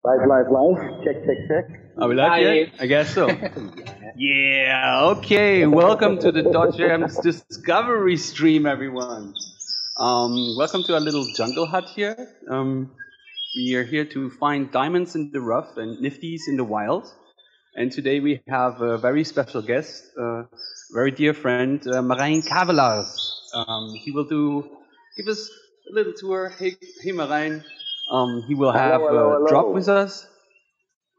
Live. Check. Are we live yet? I guess so. Yeah, okay. Welcome to the Dodgems Discovery stream, everyone. Welcome to our little jungle hut here. We are here to find diamonds in the rough and nifties in the wild. And today we have a very special guest, very dear friend, Marijn Kavelaars. He will give us a little tour. Hey Marijn. He will have a drop with us,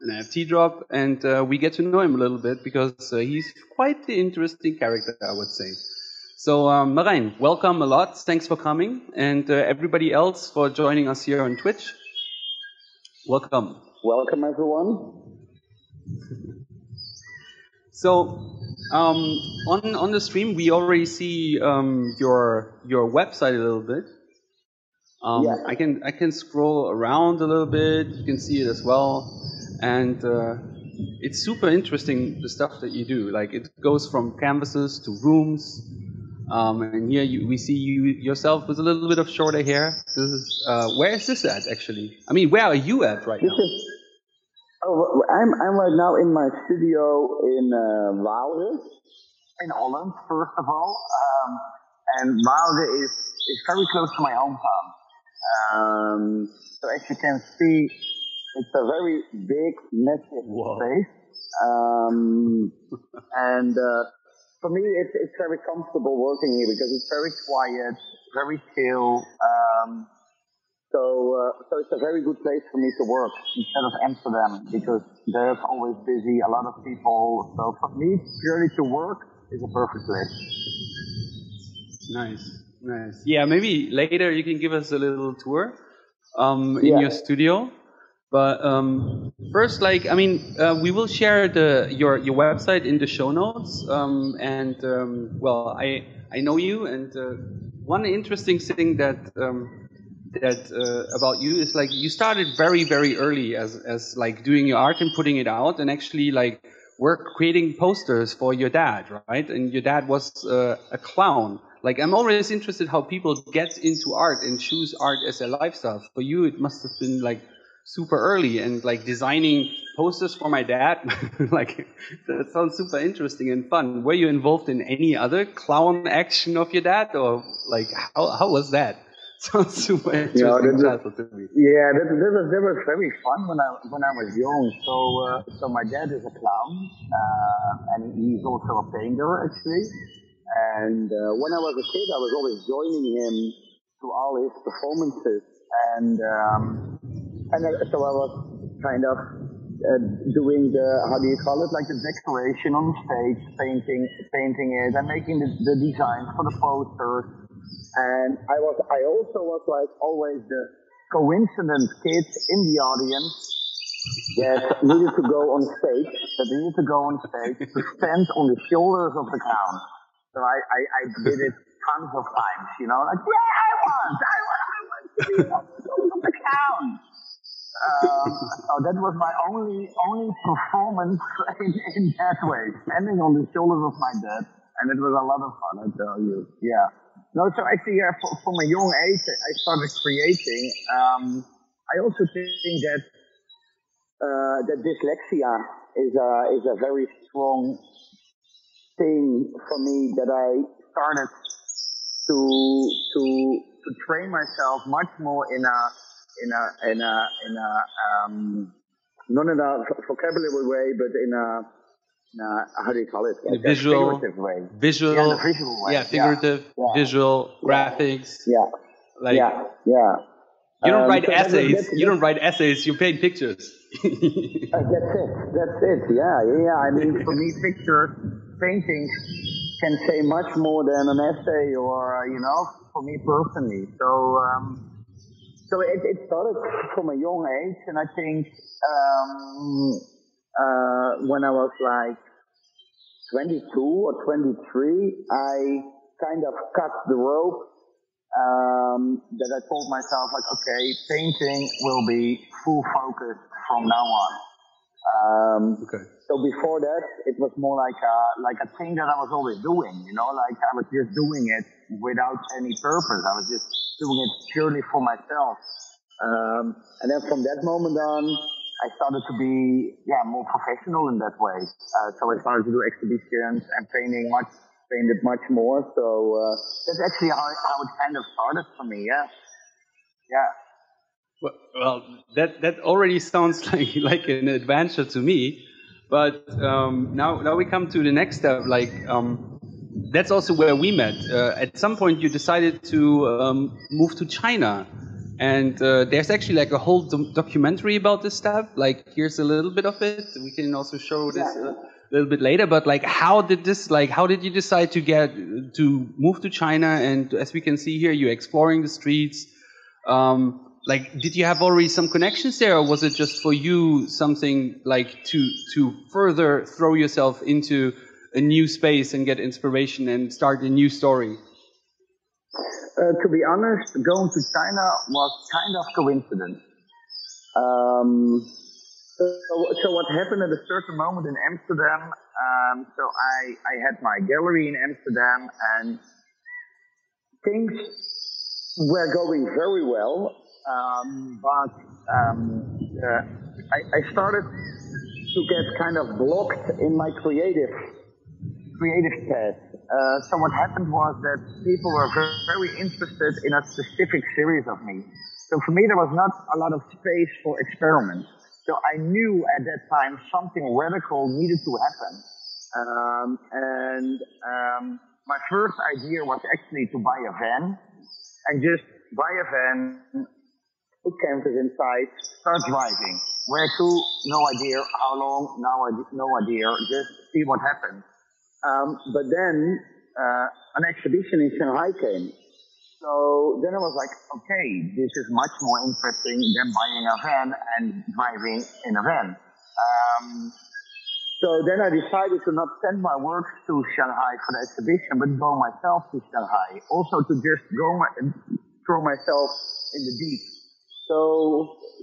an NFT drop, and we get to know him a little bit because he's quite the interesting character, I would say. So, Marijn, welcome a lot. Thanks for coming, and everybody else for joining us here on Twitch. Welcome. Welcome, everyone. So, on the stream, we already see your website a little bit. Yeah. I can scroll around a little bit. You can see it as well, and it's super interesting the stuff that you do. Like it goes from canvases to rooms, and here we see you yourself with a little bit of shorter hair. This is where is this at actually? I mean, where are you at right now? I'm right now in my studio in Waalre, in Holland, first of all, and Waalre is very close to my hometown. So as you can see, it's a very big, massive space. And for me, it's very comfortable working here because it's very quiet, very chill. So it's a very good place for me to work instead of Amsterdam because there's always busy, a lot of people. So for me, purely to work is a perfect place. Nice. Yeah, maybe later you can give us a little tour in your studio. But first, we will share your website in the show notes. I know you, and one interesting thing that about you is like you started very, very early as like doing your art and putting it out, and actually like creating posters for your dad, right? And your dad was a clown. Like, I'm always interested how people get into art and choose art as their lifestyle. For you, it must have been like super early and like designing posters for my dad. Like, that sounds super interesting and fun. Were you involved in any other clown action of your dad, or like how was that? Sounds super interesting childhood to me. Yeah, that was very fun when I was young. So my dad is a clown, and he's also a painter actually. And when I was a kid, I was always joining him to all his performances, and so I was kind of doing like the decoration on stage, painting it, and making the designs for the posters. And I also was like always the coincident kid in the audience that needed to go on stage, to stand on the shoulders of the clown. So I did it tons of times, like, I want to be on the shoulders of the clown. So that was my only performance in that way, standing on the shoulders of my dad, and it was a lot of fun, I tell you. Yeah. No, so actually, from a young age, I started creating. I also think that dyslexia is a very strong thing for me, that I started to train myself much more in a not in a vocabulary way, but in a how do you call it? Visual way. Visual. Yeah, the visual way. Yeah, figurative, visual, graphics. Yeah. You don't write essays. You don't write essays. You paint pictures. That's it. Yeah. I mean, for me, paintings can say much more than an essay, or for me personally. So it started from a young age, and I think when I was like 22 or 23, I kind of cut the rope. That I told myself, like, okay, painting will be full focus from now on. So before that, it was more like a thing that I was always doing, like I was just doing it without any purpose. I was just doing it purely for myself. And then from that moment on, I started to be more professional in that way. So I started to do exhibitions and painted much more. So that's actually how it kind of started for me. Yeah. Well, that already sounds like an adventure to me. But now we come to the next step. That's also where we met. At some point, you decided to move to China, and there's actually like a whole documentary about this step. Like, here's a little bit of it. We can also show this a little bit later. But like, how did you decide to move to China? And as we can see here, you're exploring the streets. Did you have already some connections there, or was it just for you something like to further throw yourself into a new space and get inspiration and start a new story? To be honest, going to China was kind of coincidence. So what happened at a certain moment in Amsterdam, so I had my gallery in Amsterdam and things were going very well. But I started to get kind of blocked in my creative path. So what happened was that people were very interested in a specific series of me. So for me, there was not a lot of space for experiments. So I knew at that time something radical needed to happen. My first idea was actually to buy a van and just buy a van, put campers inside, start driving. Where to? No idea. How long? No idea. Just see what happens. But then an exhibition in Shanghai came. So then I was like, okay, this is much more interesting than buying a van and driving in a van. So then I decided to not send my work to Shanghai for the exhibition, but go myself to Shanghai. Also to just throw myself in the deep. So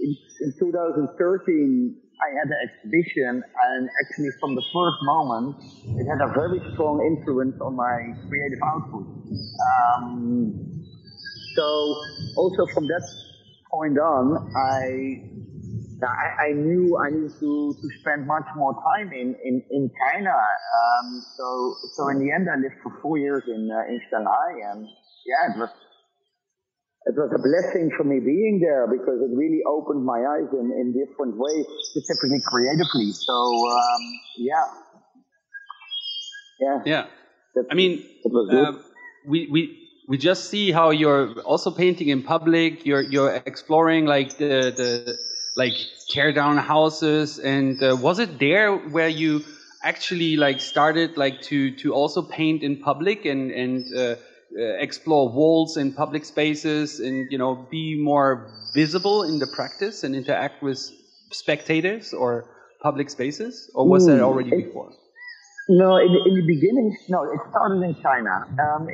in 2013, I had the exhibition, and actually from the first moment, it had a very strong influence on my creative output. So also from that point on, I knew I needed to spend much more time in China. So in the end, I lived for 4 years in Shanghai, and it was a blessing for me being there because it really opened my eyes in different ways, specifically creatively. So, Yeah. I mean, we just see how you're also painting in public. You're exploring like the tear down houses, and was it there where you actually like started like to also paint in public and explore walls in public spaces and be more visible in the practice and interact with spectators or public spaces, or was that already before? No, in the beginning, it started in China.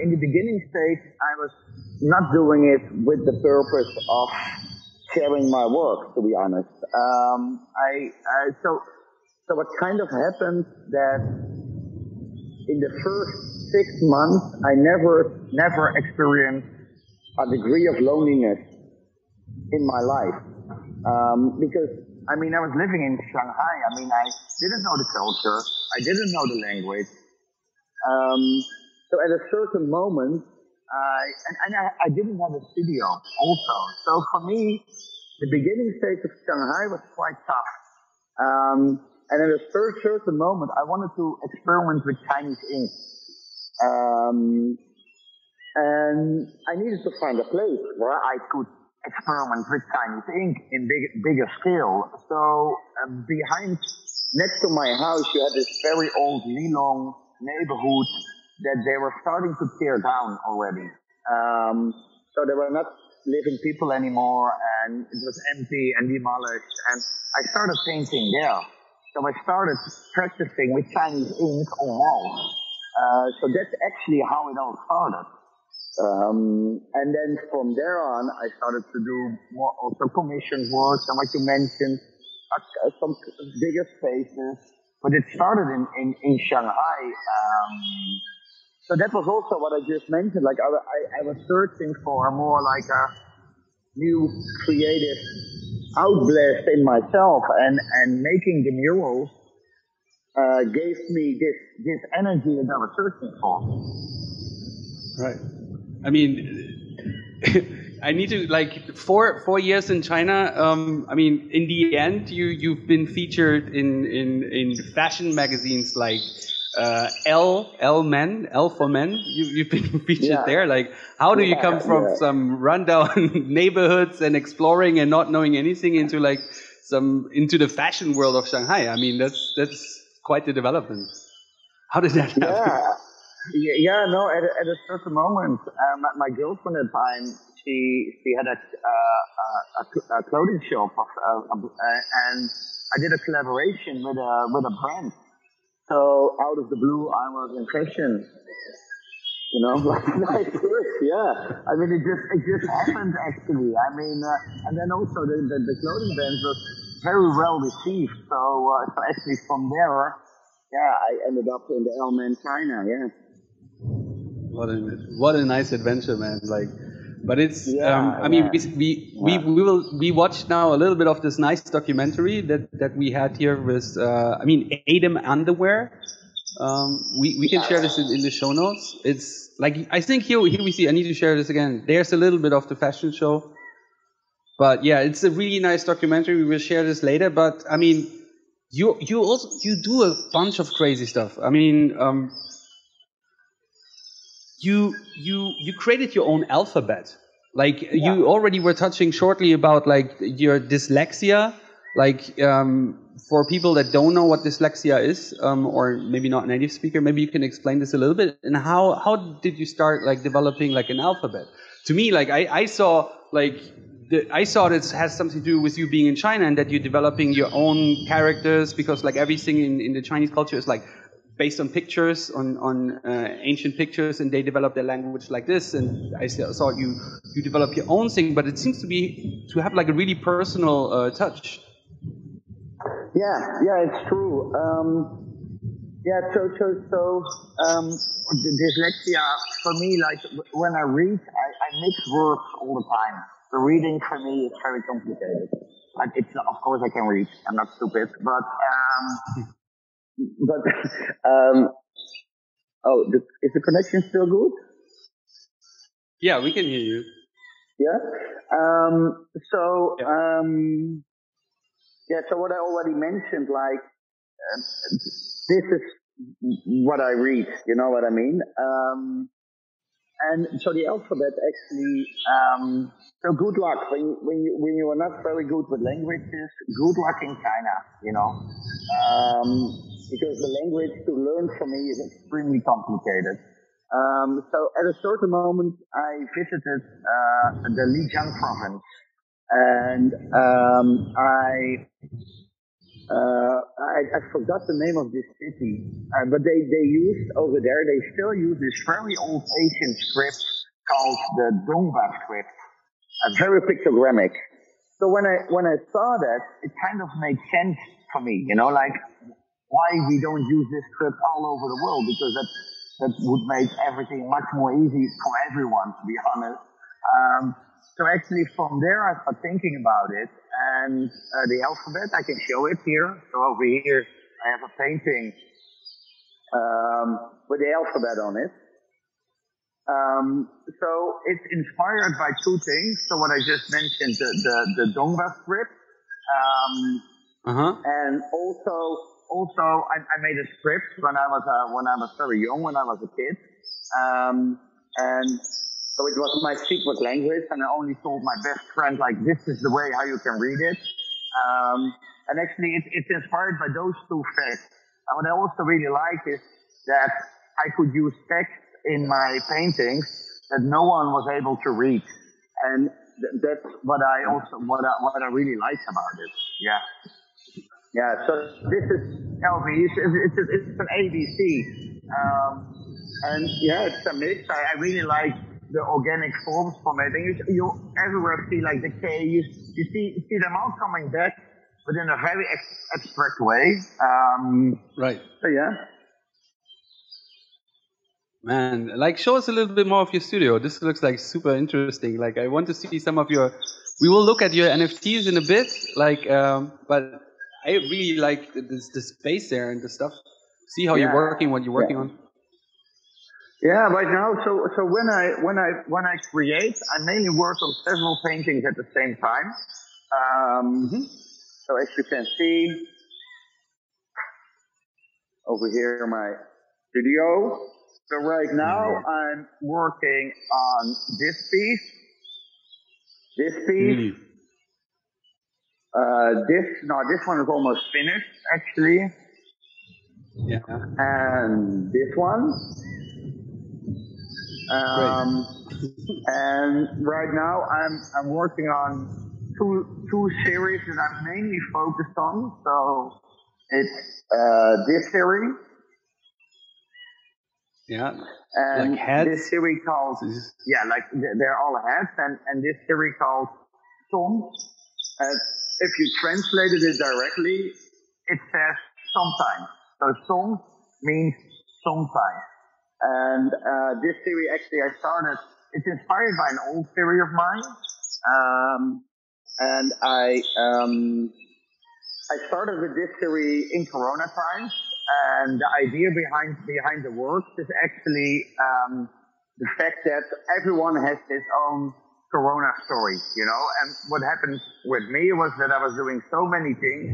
In the beginning stage, I was not doing it with the purpose of sharing my work, to be honest. So what kind of happened that in the first 6 months, I never experienced a degree of loneliness in my life. Because, I was living in Shanghai. I didn't know the culture. I didn't know the language. So at a certain moment, I didn't have a studio also. So for me, the beginning stage of Shanghai was quite tough. And at a certain moment, I wanted to experiment with Chinese ink. And I needed to find a place where I could experiment with Chinese ink in bigger scale. So next to my house, you had this very old Lilong neighborhood that they were starting to tear down already. So there were not living people anymore, and it was empty and demolished. And I started painting there. So I started practicing with Chinese ink on walls. So that's actually how it all started. And then from there on, I started to do more also commission work and what you mentioned, some bigger spaces. But it started in Shanghai. So that was also what I just mentioned. Like I was searching for more like a new creative outblast in myself, and making the murals gave me this energy that I was searching for. Right. I mean, I need to, like, 4 years in China. I mean, in the end, you've been featured in fashion magazines like L for Men. You've been featured there. Like, how do you come from some rundown neighborhoods and exploring and not knowing anything into into the fashion world of Shanghai? I mean, that's quite the development. How did that happen? No. At a certain moment, my girlfriend at the time, she had a clothing shop, and I did a collaboration with a brand. So out of the blue, I was in fashion. You know, like this, yeah. I mean, it just happened actually. I mean, and then also the clothing brand was very well received. So actually from there, I ended up in the L-Man China. Yeah. What a nice adventure, man! Like, but it's I mean, we watched now a little bit of this nice documentary that we had here with I mean, Adam Underwear. We can share this in the show notes. It's like, I think here we see. I need to share this again. There's a little bit of the fashion show, but yeah, it's a really nice documentary. We will share this later. But I mean, you do a bunch of crazy stuff. I mean, you created your own alphabet. Like, you already were touching shortly about like your dyslexia. Like, for people that don't know what dyslexia is, or maybe not native speaker, maybe you can explain this a little bit. And how did you start like developing like an alphabet? To me, like I saw this has something to do with you being in China and that you're developing your own characters, because like everything in the Chinese culture is like based on pictures, on ancient pictures, and they develop their language like this. And I saw you develop your own thing, but it seems to have like a really personal touch. Yeah, it's true. Dyslexia, for me, like when I read, I mix words all the time. The reading for me is very complicated. Of course I can read. I'm not stupid, but is the connection still good? Yeah, we can hear you. Yeah. So what I already mentioned, like, this is what I read, you know what I mean? And so the alphabet actually, so good luck when you are not very good with languages, good luck in China, you know? Because the language to learn for me is extremely complicated. So at a certain moment, I visited, the Lijiang province. And I forgot the name of this city, but they used over there. They still use this very old Asian script called the Dongba script, very pictogrammic. So when I saw that, it kind of made sense for me, you know, like why we don't use this script all over the world, because that would make everything much more easy for everyone, to be honest. So actually from there I started thinking about it, and the alphabet, I can show it here. So over here I have a painting with the alphabet on it. So it's inspired by two things. So what I just mentioned, the Dongba script, and also I made a script when I was very young, when I was a kid, and so it was my secret language, and I only told my best friend, like, this is the way how you can read it. And actually, it's inspired by those two facts. And what I also really like is that I could use text in my paintings that no one was able to read. And that's what I really like about it. Yeah. Yeah, so this is LV, it's an ABC. And yeah, it's a mix. I really like the organic forms from it. And you everywhere see like the K, you see them all coming back, but in a very abstract way. Right. So yeah. Man, like, show us a little bit more of your studio. This looks like super interesting. Like, I want to see some of your We will look at your NFTs in a bit, but I really like the space there and the stuff. See how you're working, what you're working on. Yeah, right now. So when I create, I mainly work on several paintings at the same time. So as you can see over here, my studio. So right now I'm working on this piece. This one is almost finished actually. Yeah. And this one. And right now I'm working on two series that I'm mainly focused on. So it's this series. Yeah. And like heads? This series called they're all heads, and this series called Soms. If you translated it directly, it says sometimes. So Soms means sometimes. And this series actually it's inspired by an old series of mine. And I started with this series in Corona times. And the idea behind the work is actually the fact that everyone has his own Corona story, you know. And what happened with me was that I was doing so many things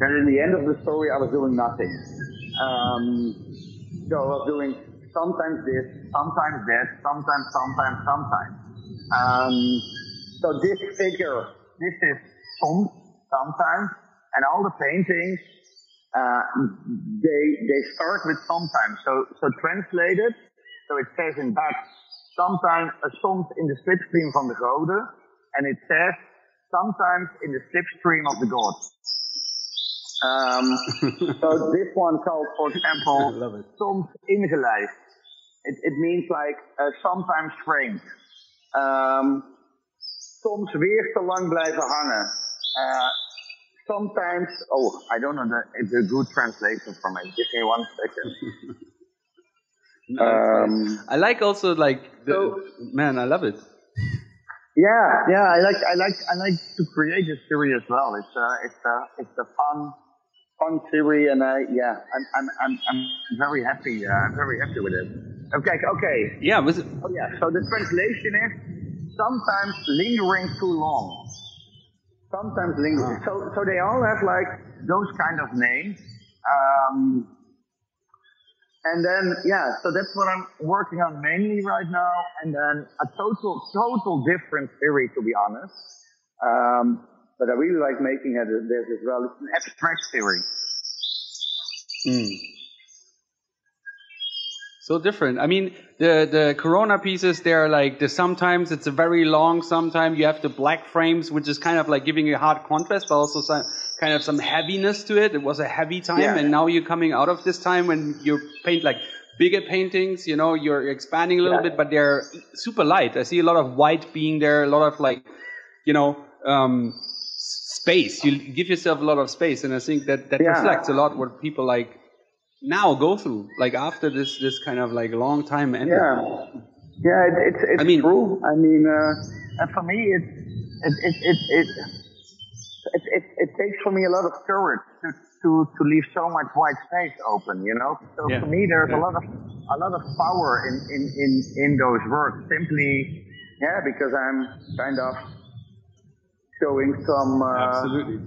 that in the end of the story I was doing nothing. So I was doing sometimes this, sometimes that, sometimes. So this figure, this is sometimes, and all the paintings, they start with sometimes. So translated, so it says in Dutch, sometimes soms in the slipstream van de goden, and it says sometimes in the slipstream of the gods. So this one called, for example, soms ingelijst. It means like sometimes framed. Soms weer te lang blijven hangen. Sometimes, I don't know the good translation for me. Give me 1 second. I like also man, I love it. Yeah, I like to create this series as well. It's a fun series, and I'm very happy with it. Okay. Yeah. So the translation is sometimes lingering too long. Sometimes lingering. So they all have like those kind of names. And then, so that's what I'm working on mainly right now. And then a total different series, to be honest. But I really like making it as well. It's an abstract series. So different. I mean, the Corona pieces, they're like sometimes it's a very long, sometimes you have the black frames, which is kind of like giving you a hard contrast, but also some heaviness to it. It was a heavy time, and now you're coming out of this time when you paint like bigger paintings, you know, you're expanding a little bit, but they're super light. I see a lot of white being there, a lot of like, you know, space. You give yourself a lot of space, and I think that reflects a lot what people like now go through, like after this kind of like long time ended. It's true. I mean, and for me, it takes for me a lot of courage to leave so much white space open, you know. So for me, there's a lot of power in those works. Simply, because I'm kind of showing some absolutely.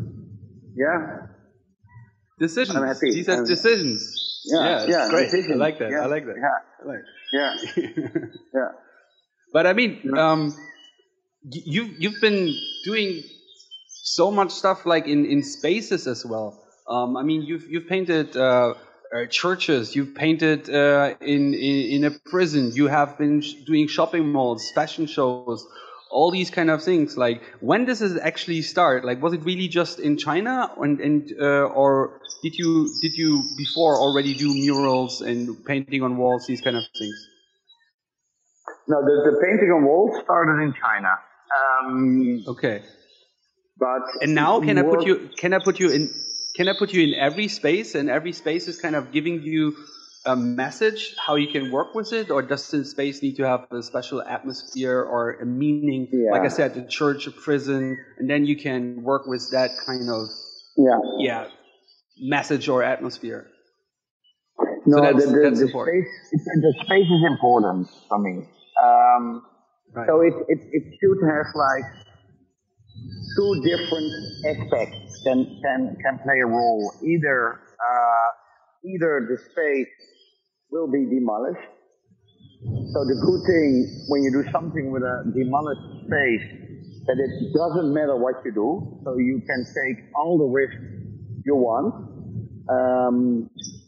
Decisions. I'm happy. These are decisions. It's great. Decisions. I like that. Yeah. I like that. Yeah. But I mean, you've been doing so much stuff like in spaces as well. I mean, you've painted churches. You've painted in a prison. You have been doing shopping malls, fashion shows. All these kind of things. Like, when does it actually start? Like, was it really just in China, or did you before already do murals and painting on walls, these kind of things? No, the painting on walls started in China. Okay. And now can I put you in every space, and every space is kind of giving you a message how you can work with it, or does the space need to have a special atmosphere or a meaning? Yeah. Like I said, a church, a prison, and then you can work with that kind of message or atmosphere. No, so the important. The space is important for me. Right. So it should have like two different aspects can play a role. Either the space will be demolished. So the good thing when you do something with a demolished space, that it doesn't matter what you do, so you can take all the risks you want.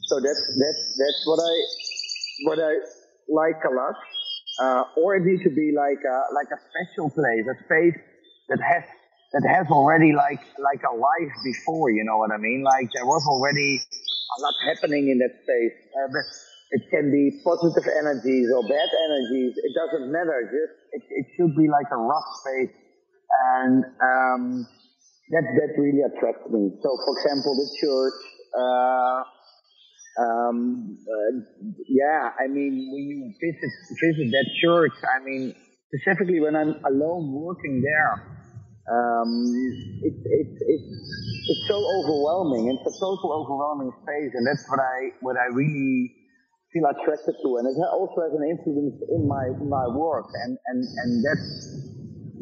So that's what I like a lot. Or it needs to be like a special place, a space that has already like a life before. You know what I mean? Like there was already a lot happening in that space. It can be positive energies or bad energies. It doesn't matter. Just it should be like a rough space, and that really attracts me. So, for example, the church. I mean, when you visit that church, I mean, specifically when I'm alone working there, it's so overwhelming. It's a total overwhelming space, and that's what I really feel attracted to, and it also has an influence in my work, and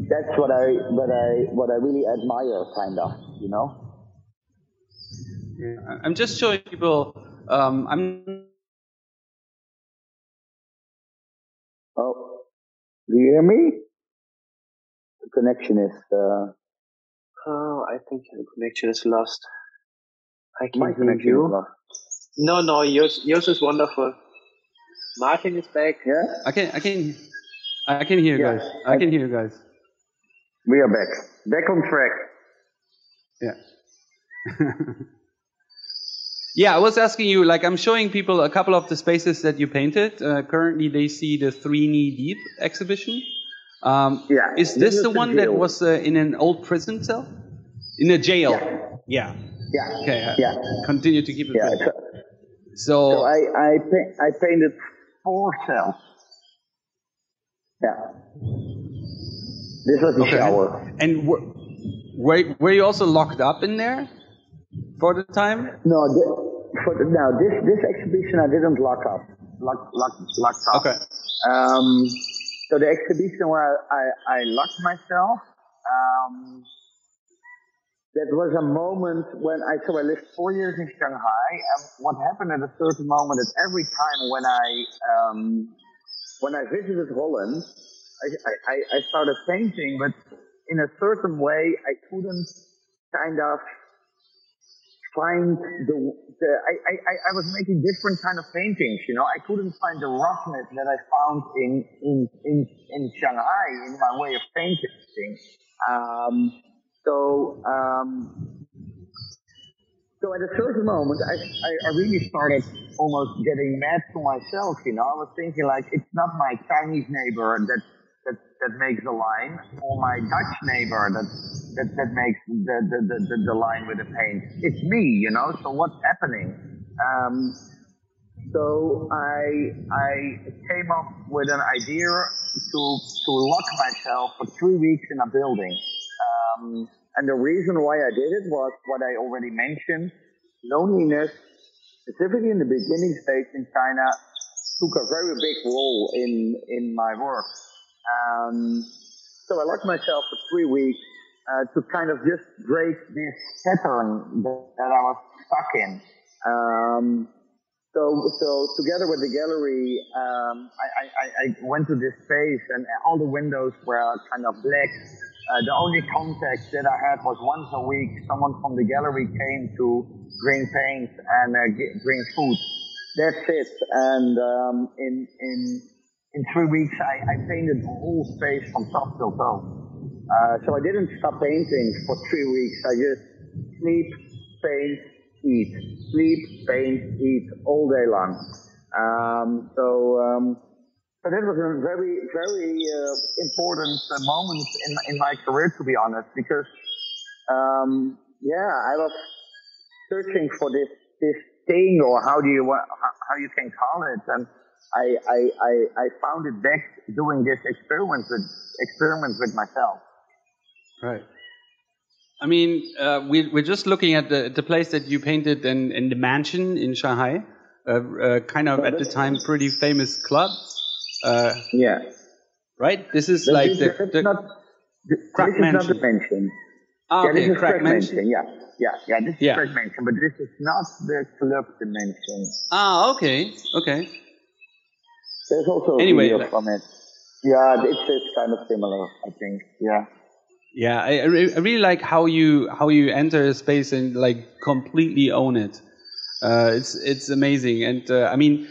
that's what I really admire, kind of, you know. Yeah, I'm just showing people. Oh, do you hear me? The connection is. Oh, I think the connection is lost. I My can hear you. Is lost. No, yours is wonderful. Martin is back. Yeah. I can hear you guys. I can hear you guys. We are back on track. Yeah. Yeah, I was asking you, like, I'm showing people a couple of the spaces that you painted. Currently, they see the 3 Knee Deep exhibition. Is this the one that was in an old prison cell? In a jail? Yeah. Okay. Continue to keep it full. So I painted 4 cells. Yeah. This was the shower. And were you also locked up in there for the time? No, this exhibition I didn't locked up. Okay. So the exhibition where I locked myself, that was a moment when I lived 4 years in Shanghai, and what happened at a certain moment is every time when I visited Holland, I started painting, but in a certain way I couldn't kind of find I was making different kind of paintings, you know. I couldn't find the roughness that I found in Shanghai in my way of painting. So at a certain moment, I really started almost getting mad to myself, you know. I was thinking like, it's not my Chinese neighbor that makes the line, or my Dutch neighbor that makes the line with the paint. It's me, you know. So what's happening? So I came up with an idea to lock myself for 3 weeks in a building. And the reason why I did it was what I already mentioned. Loneliness, specifically in the beginning stage in China, took a very big role in my work. So I locked myself for 3 weeks to kind of just break this pattern that I was stuck in. So together with the gallery, I went to this space, and all the windows were kind of black. The only contact that I had was once a week. Someone from the gallery came to bring paint and bring food. That's it. And in 3 weeks, I painted the whole space from top till toe. So I didn't stop painting for 3 weeks. I just sleep, paint, eat. Sleep, paint, eat all day long. So that was a very, very important moment in my career, to be honest, because I was searching for this thing, or how you can call it. And I found it back doing this experiment with myself. Right. I mean, we're just looking at the place that you painted in the mansion in Shanghai, kind of at the time pretty famous club. Yeah. Right. This is like the crack mansion. This is not the mansion. Ah, okay, this is crack mansion. Yeah. This is crack mansion, but this is not the club dimension. Ah, okay. There's also a video from it. Yeah, it's kind of similar, I think. Yeah. Yeah, I really like how you enter a space and like completely own it. It's amazing, and I mean,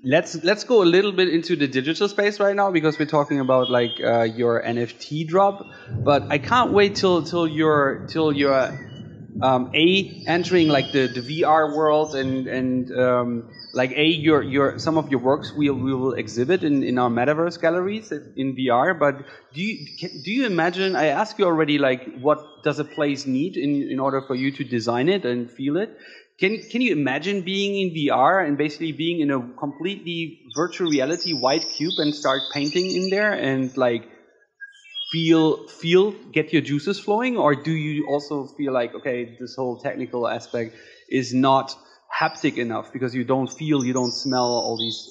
let's go a little bit into the digital space right now, because we're talking about like your NFT drop. But I can't wait till you're entering like the VR world, and like your some of your works we will exhibit in our metaverse galleries in VR. But do you imagine? I asked you already, like, what does a place need in order for you to design it and feel it? Can you imagine being in VR and basically being in a completely virtual reality white cube and start painting in there and like get your juices flowing? Or do you also feel like, okay, this whole technical aspect is not haptic enough because you don't feel, you don't smell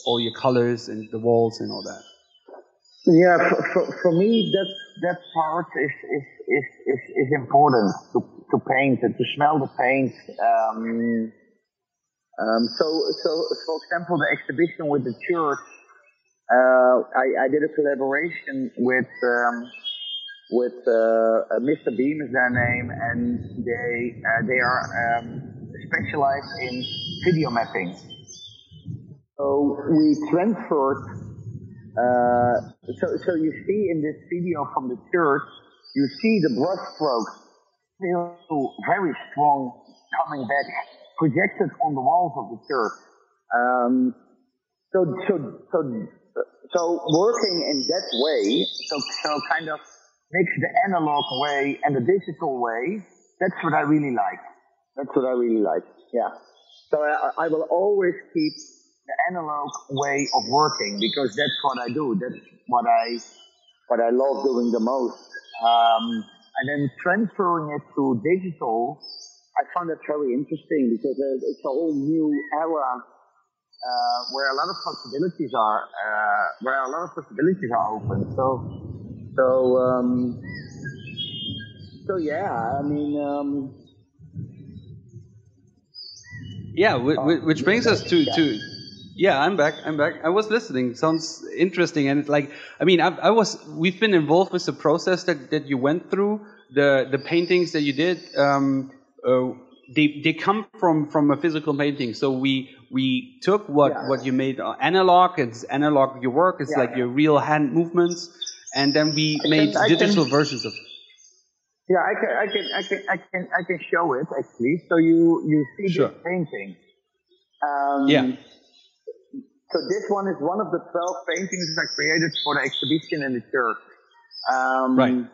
all your colors and the walls and all that? Yeah, for me that part is important to paint and to smell the paint. So for example, the exhibition with the church, I did a collaboration with Mr. Beam is their name, and they are specialized in video mapping. So we transferred. So you see in this video from the church, you see the brush strokes still very strong coming back, projected on the walls of the church. So working in that way, so kind of mix the analog way and the digital way. That's what I really like. Yeah. So I will always keep the analog way of working, because that's what I do. That's what I love doing the most. And then transferring it to digital, I found that very interesting, because it's a whole new era where a lot of possibilities are open. So yeah, I mean. Yeah, which brings us to. Yeah, I'm back. I was listening. Sounds interesting, and like, I mean, we've been involved with the process that you went through, the paintings that you did. They come from a physical painting. So we took what you made analog. It's analog. Your work. It's like your real hand movements, and then we made digital versions of it. Yeah, I can show it actually. So you see this painting. So this one is one of the 12 paintings I created for the exhibition in the church. Right.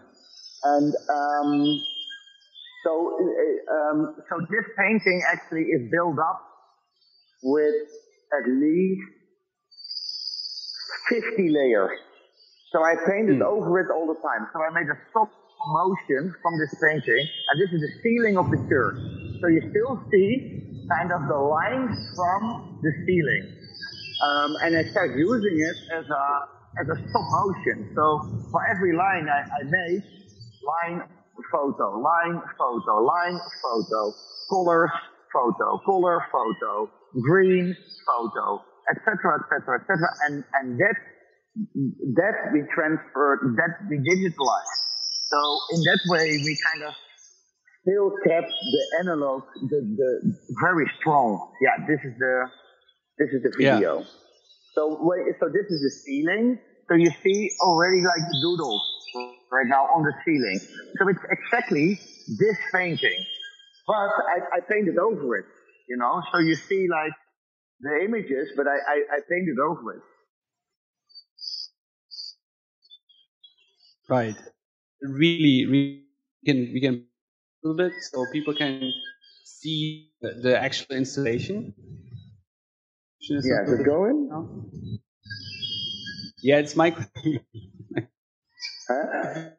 And so this painting actually is built up with at least 50 layers. So I painted over it all the time. So I made a stop motion from this painting, and this is the ceiling of the church. So you still see kind of the lines from the ceiling. And I started using it as a stop motion. So for every line I made, line, photo, color, photo, green, photo, etc. And that we transferred, that we digitalized. So in that way, we kind of still kept the analog, the very strong. Yeah, this is the video. Yeah. So this is the ceiling. So you see already like the doodles right now on the ceiling. So it's exactly this painting, but I painted over it, you know. So you see like the images, but I painted over it. Right. Really, we can a little bit so people can see the actual installation. Yeah, is it going? Yeah, it's my. Huh?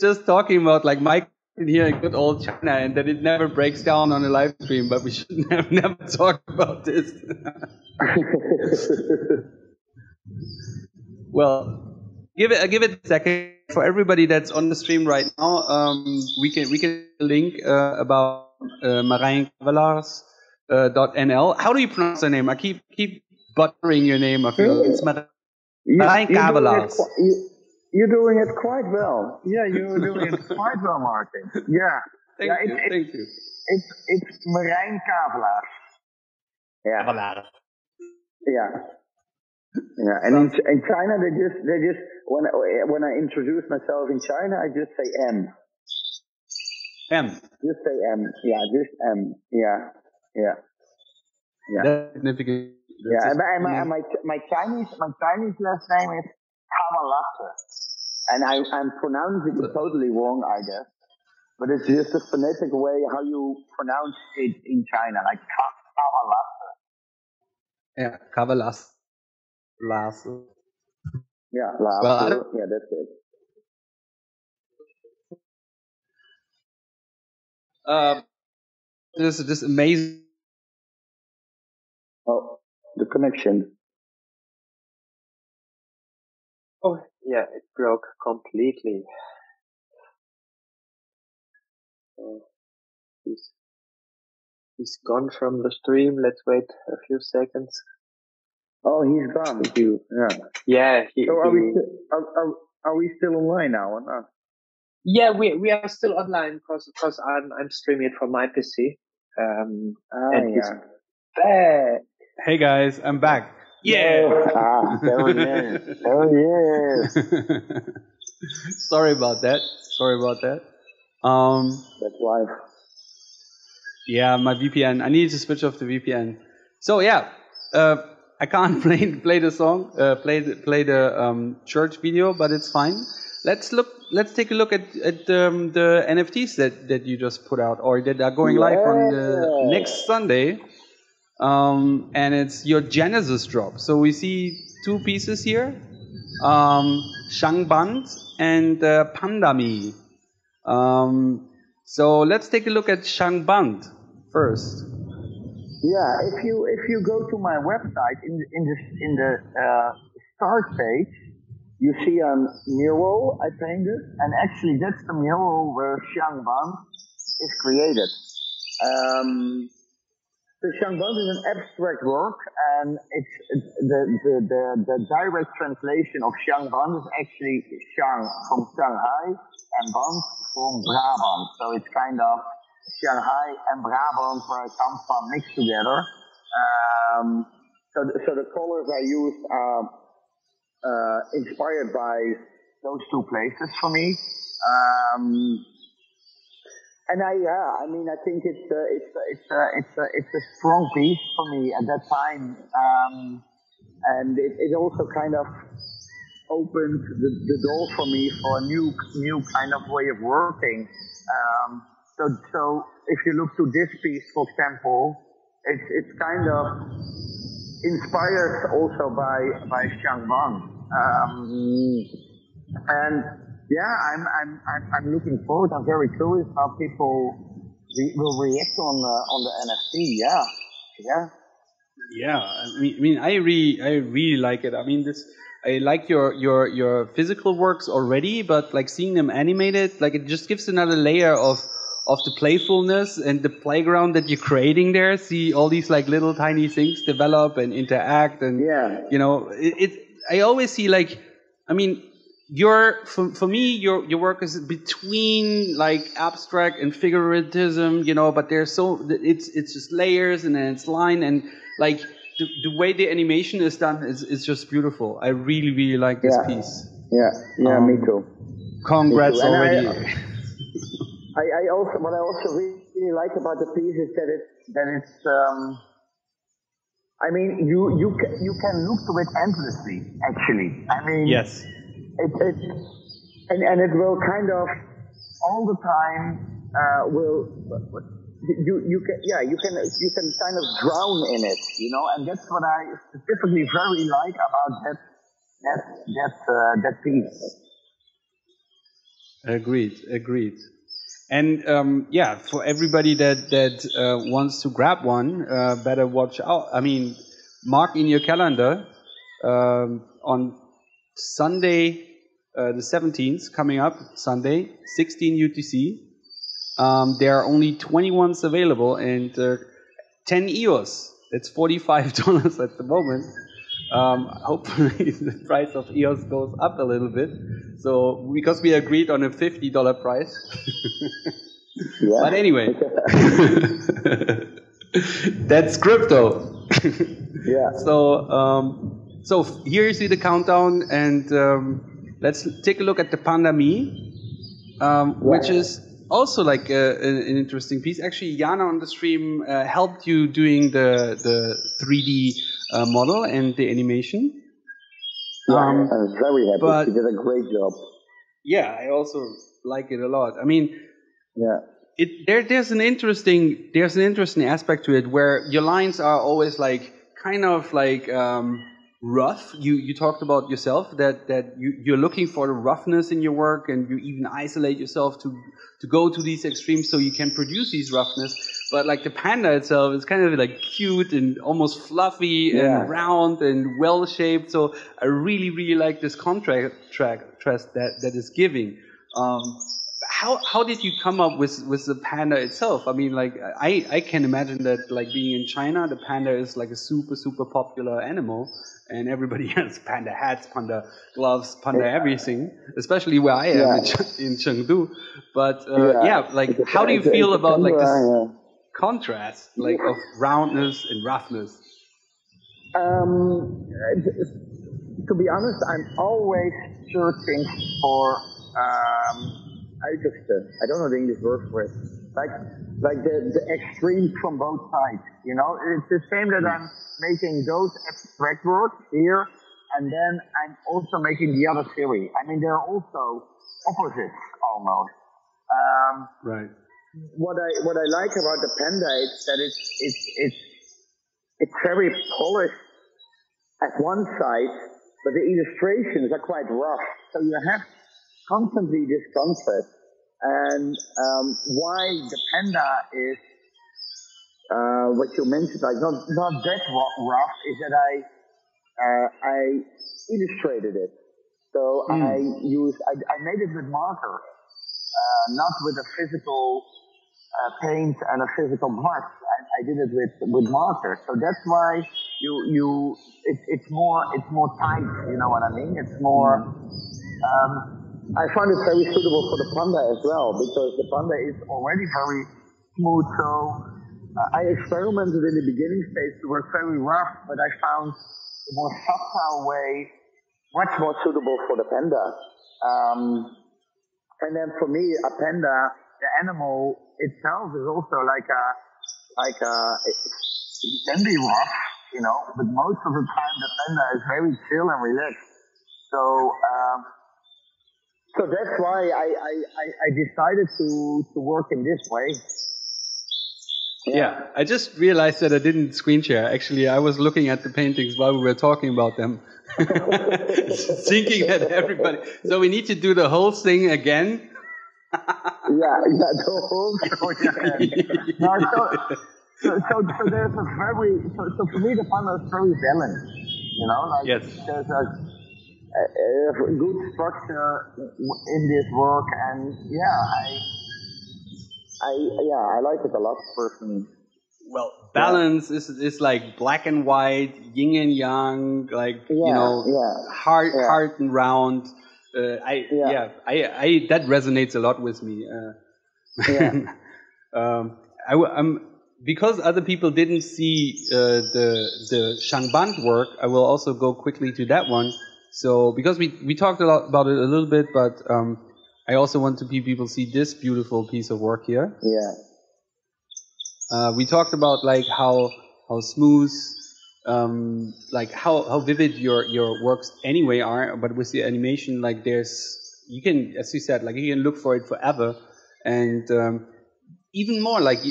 Just talking about like Mike in here in good old China, and that it never breaks down on a live stream, but we should have never talk about this. Well, give it a second for everybody that's on the stream right now. We can link about Marijn Kavelaars .nl. How do you pronounce the name? I keep buttering your name. I feel it's Marijn Kavelaars. You're doing it quite well. Yeah, you're doing it quite well, Martin. Yeah. Thank you. It's Merijn Kavelaars. Yeah. Kavelaars. Yeah. Yeah. And in China, they just when I introduce myself in China, I just say M. M. Just say M. Yeah. Just M. Yeah. Yeah. Yeah. That's significant. Yeah. And my Chinese last name is Kavelaars. And I'm pronouncing it totally wrong, I guess. But it's just a phonetic way how you pronounce it in China, like Kavelaars. Yeah, Kavelaars. Yeah, yeah, that's it. This amazing. Oh, the connection. Oh, yeah, it broke completely. He's gone from the stream. Let's wait a few seconds. Oh, he's gone. Yeah. Yeah. So are we still online now or not? Yeah, we are still online because I'm streaming it from my PC. And he's back. Hey guys, I'm back. Yeah. There he is. There he is. Sorry about that. That's life. Yeah, my VPN. I need to switch off the VPN. So yeah, I can't play the song, play the church video, but it's fine. Let's take a look at the NFTs that you just put out or that are going live on the next Sunday. And it's your Genesis drop. So we see two pieces here, Shangband and Pandami. So let's take a look at Shangband first. Yeah, if you go to my website in the start page, you see a mural I painted, and actually that's the mural where Shangband is created. So Shangband is an abstract work, and it's the direct translation of Shangband is actually Shang from Shanghai and Band from Brabant. So it's kind of Shanghai and Brabant, where I come from, mixed together. So the colors I used are inspired by those two places for me. And I think it's a strong piece for me at that time, and it also kind of opened the door for me for a new kind of way of working. So if you look to this piece, for example, it's kind of inspired also by Shangband, and yeah, I'm looking forward. I'm very curious how people will react on the NFT. Yeah. I mean, I really like it. I mean, I like your physical works already, but like seeing them animated, like it just gives another layer of the playfulness and the playground that you're creating there. See all these like little tiny things develop and interact, and you know, I always see like, I mean, for me your work is between like abstract and figurativism, you know, but it's just layers and then it's line, and like the way the animation is done is just beautiful. I really like this piece. Yeah, me too. Congrats already. What I also really like about the piece is that it's I mean, you can look to it endlessly, actually. I mean, yes. And it will kind of all the time you can kind of drown in it, and that's what I specifically very like about that piece. Agreed. And for everybody that wants to grab one, better watch out. I mean, mark in your calendar on Sunday, the 17th, coming up Sunday, 16 UTC. There are only 20 ones available, and 10 EOS. It's $45 at the moment. Hopefully the price of EOS goes up a little bit. So, because we agreed on a $50 price. Yeah. But anyway, that's crypto. Yeah. So here you see the countdown, and let's take a look at the Panda Me, which is also like an interesting piece. Actually, Jana on the stream helped you doing the 3D model and the animation. I'm very happy. She did a great job. Yeah, I also like it a lot. I mean, there's an interesting aspect to it where your lines are always like kind of like rough. You talked about yourself that you're looking for the roughness in your work, and you even isolate yourself to go to these extremes so you can produce these roughness. But like the panda itself is kind of like cute and almost fluffy and round and well shaped. So I really like this contrast that is giving. How did you come up with the panda itself? I mean, like I can imagine that like being in China, the panda is like a super popular animal, and everybody has panda hats, panda gloves, panda everything. Especially where I am in Chengdu. But like how do you feel about like this contrast, like of roundness and roughness? To be honest, I'm always searching for. I don't know the English word for it. Like the extremes from both sides. It's the same that I'm making those abstract works here, and then I'm also making the other theory. I mean, they're also opposites almost. Right. What I like about the panda is that it's very polished at one side, but the illustrations are quite rough. So you have constantly this contrast, and why the panda is what you mentioned, like not that rough, is that I illustrated it. So I made it with marker, not with a physical paint and a physical brush. I did it with marker. So that's why it's more tight. You know what I mean? It's more. I find it very suitable for the panda as well, because the panda is already very smooth. So I experimented in the beginning stage to work very rough, but I found the more subtle way much more suitable for the panda. And then for me, a panda, the animal itself is also like it can be rough, but most of the time the panda is very chill and relaxed. So that's why I decided to work in this way. Yeah, I just realized that I didn't screen share. Actually, I was looking at the paintings while we were talking about them. Thinking that everybody... So we need to do the whole thing again? The whole show again. No, so there's a very... So for me, the panda is very balanced. Yes. There's a good structure in this work, and I like it a lot personally. Well, balance is like black and white, yin and yang, like hard and round. That resonates a lot with me. Because other people didn't see the Shangband work, I will also go quickly to that one. So, because we talked a lot about it a little bit, but I also want to people see this beautiful piece of work here. Yeah. We talked about like how smooth, like how vivid your works anyway are, but with the animation, like you can, as you said, like you can look for it forever, and even more like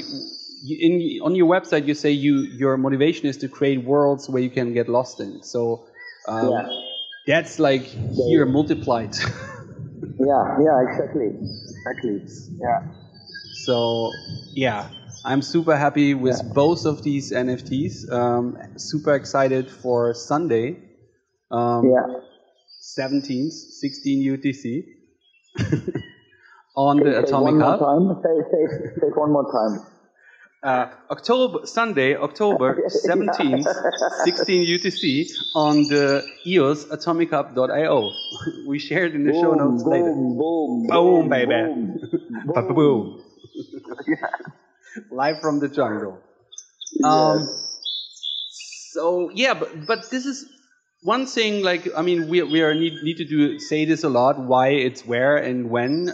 on your website you say your motivation is to create worlds where you can get lost in. So that's like here multiplied. Exactly. Yeah. So yeah, I'm super happy with both of these NFTs. Super excited for Sunday. 17th, 16 UTC on the Atomic Hub. Say one more time. Sunday, October 17th, 16 UTC on the eosatomicHub.io. We shared in the show notes later. Boom, baby. Boom. Live from the jungle. So yeah, but this is one thing. Like, I mean, we need to say this a lot. Why it's where and when.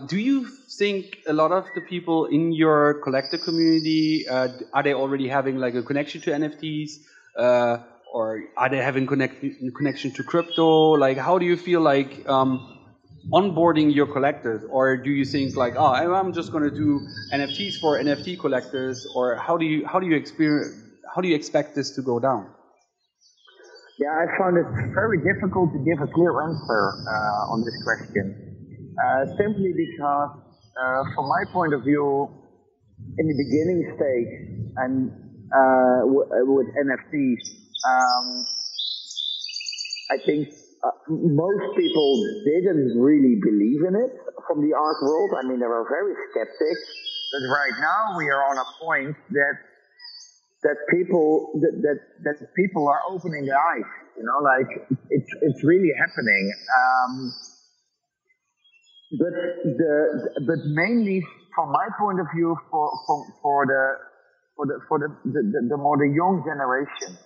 Do you think a lot of the people in your collector community are they already having like a connection to NFTs, or are they having connection to crypto? Like, how do you feel like onboarding your collectors, or do you think like, oh, I'm just going to do NFTs for NFT collectors, or how do you expect this to go down? Yeah, I found it very difficult to give a clear answer on this question. Simply because, from my point of view, in the beginning stage and with NFTs, I think most people didn't really believe in it from the art world. I mean, they were very skeptic. But right now we are on a point that people are opening their eyes. You know, like it's really happening. But mainly from my point of view, for the more the young generation.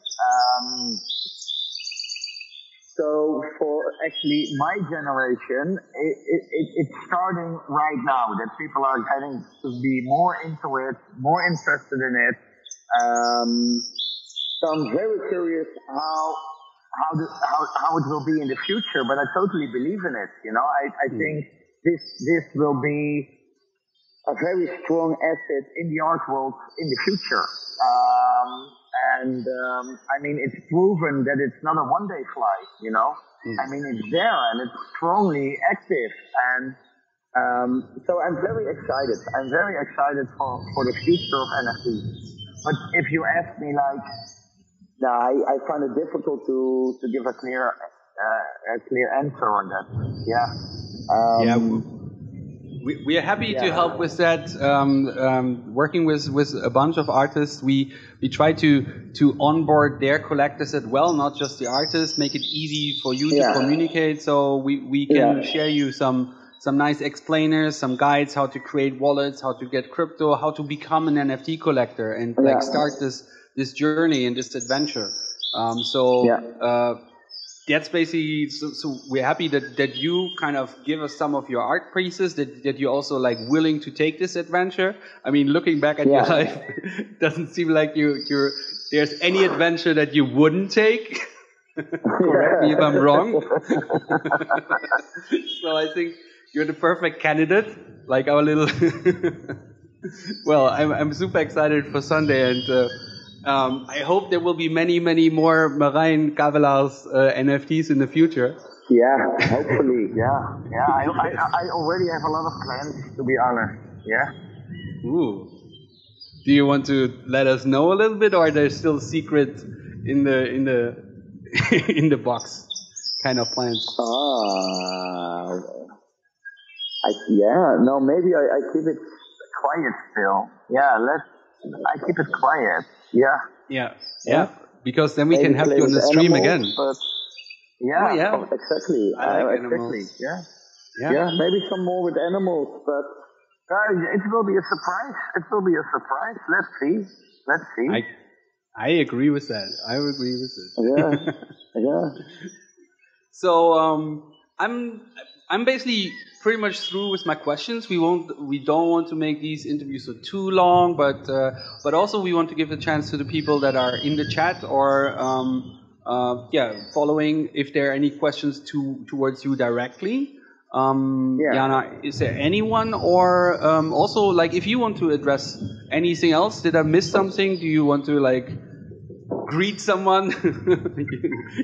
So for actually my generation, it's starting right now that people are getting to be more into it, more interested in it. So I'm very curious how it will be in the future, but I totally believe in it. You know, I think this will be a very strong asset in the art world in the future. I mean, it's proven that it's not a one-day flight, you know? I mean, it's there and it's strongly active. And so I'm very excited. I'm very excited for the future of NFTs. But if you ask me, like, I find it difficult to give a clear answer on that. Yeah. We are happy to help with that. Working with a bunch of artists, we try to onboard their collectors as well, not just the artists. Make it easy for you to communicate. So we can share you some nice explainers, some guides, how to create wallets, how to get crypto, how to become an NFT collector, and like start this journey and this adventure. That's basically, so we're happy that you kind of give us some of your art pieces, that you're also like willing to take this adventure. I mean, looking back at your life, it doesn't seem like there's any adventure that you wouldn't take. Correct me if I'm wrong. So I think you're the perfect candidate, like our little... Well, I'm super excited for Sunday, and I hope there will be many, many more Marijn Kavelaars NFTs in the future. Yeah, hopefully, I already have a lot of plans, to be honest. Yeah. Ooh. Do you want to let us know a little bit, or are there still secret in the in the box kind of plans? Maybe I keep it quiet still. Yeah, I keep it quiet. Yeah. Because then we can have you on the stream again. But exactly. I like exactly. Yeah. Maybe some more with animals, but it will be a surprise. It will be a surprise. Let's see. I agree with that. I agree with it. Yeah. So I'm basically pretty much through with my questions. We don't want to make these interviews so too long, but also we want to give a chance to the people that are in the chat or following, if there are any questions towards you directly. Jana, is there anyone, or also like if you want to address anything else? Did I miss something? Do you want to like greet someone,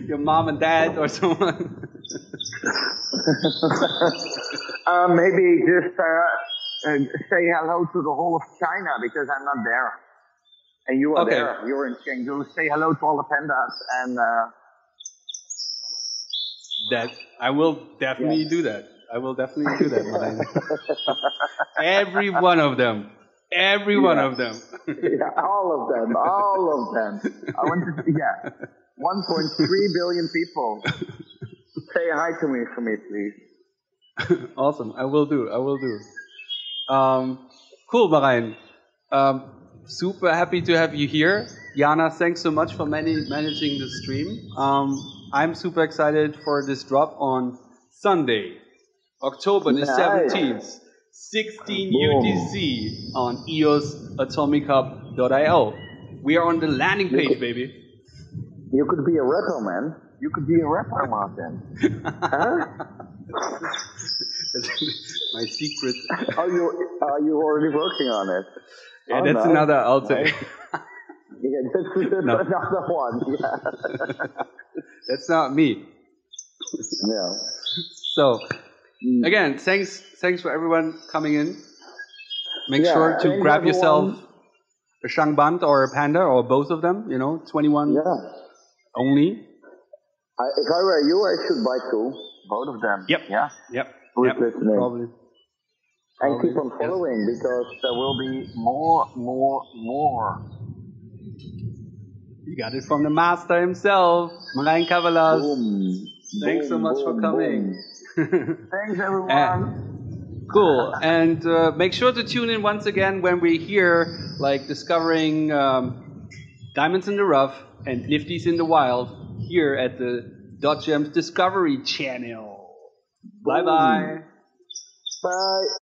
your mom and dad, or someone? Maybe just say hello to the whole of China because I'm not there, and you are there. You're in Chengdu. Say hello to all the pandas and. That I will definitely do that. I will definitely do that, Marijn. Every one of them. Every one of them. All of them. All of them. I want to, 1.3 billion people. Say hi to me for me, please. Awesome. I will do. Cool, Marijn. Super happy to have you here. Jana, thanks so much for managing the stream. I'm super excited for this drop on Sunday, October the 17th, 16 UTC on eosatomichub.io. We are on the landing page, baby. You could be a rapper, man. You could be a rapper, Martin. Huh? My secret. Are you already working on it? Yeah, that's another alter. That's another one. Yeah. That's not me. Yeah. So, again, thanks for everyone coming in. Make sure to grab yourself a Shangband or a Panda or both of them. 21 only. If I were you, I should buy two. Both of them. Yep. Yeah. Yep. Probably. And keep on following because there will be more. You got it from the master himself, Merijn Kavelaars. Thanks so much for coming. Thanks, everyone. Cool. And make sure to tune in once again when we're here, like discovering diamonds in the rough and nifties in the wild here at the .gems Discovery channel. Bye-bye. Bye.